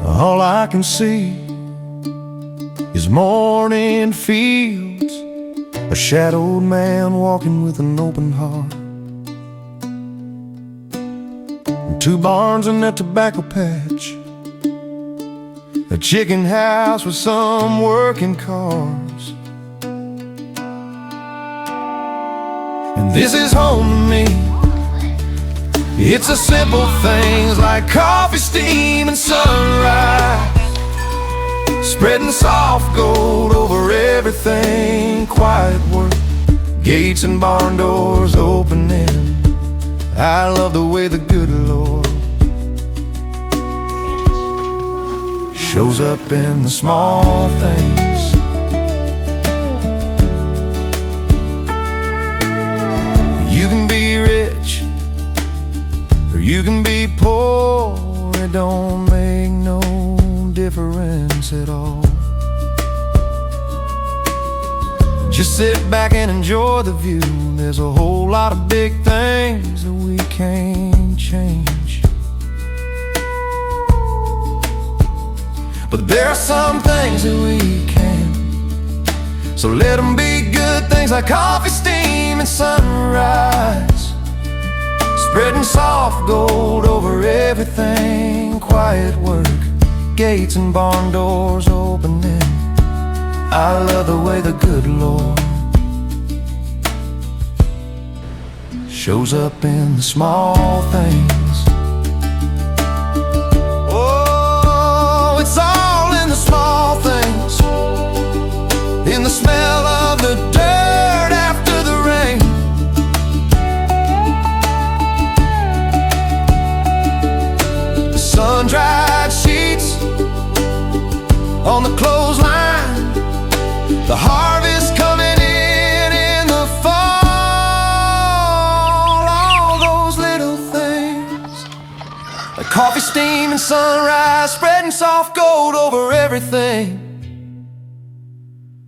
All I can see is morning fields, a shadowed man walking with an open heart, and 2 barns and a tobacco patch, a chicken house with some working cars. And this is home to me. It's the simple things like coffee, steam, and sunrise, spreading soft gold over everything. Quiet work, gates and barn doors opening. I love the way the good Lord shows up in the small things. You can be rich or you can be poor, it don't make no difference at all. Just sit back and enjoy the view. There's a whole lot of big things that we can't change, but there are some things that we can. So let them be good things like coffee, steam, and sunrise, spreading soft gold over everything. Quiet work, gates and barn doors opening. I love the way the good Lord shows up in the small things. Oh, it's all in the small things, in the smell of the dirt after the rain, the sun-dried sheets on the clothesline, the harvest coming in the fall. All those little things like coffee, steam, and sunrise, spreading soft gold over everything.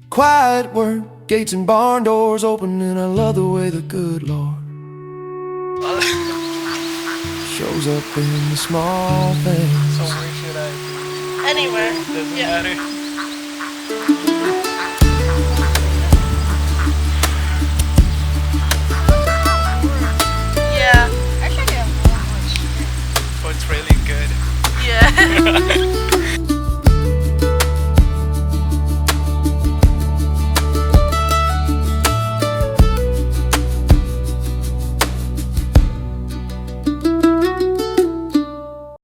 Quiet work, gates and barn doors opening. I love the way the good Lord shows up in the small things. So where should I be? Anywhere. Doesn't matter. Yeah. Oh, it's really good. Yeah.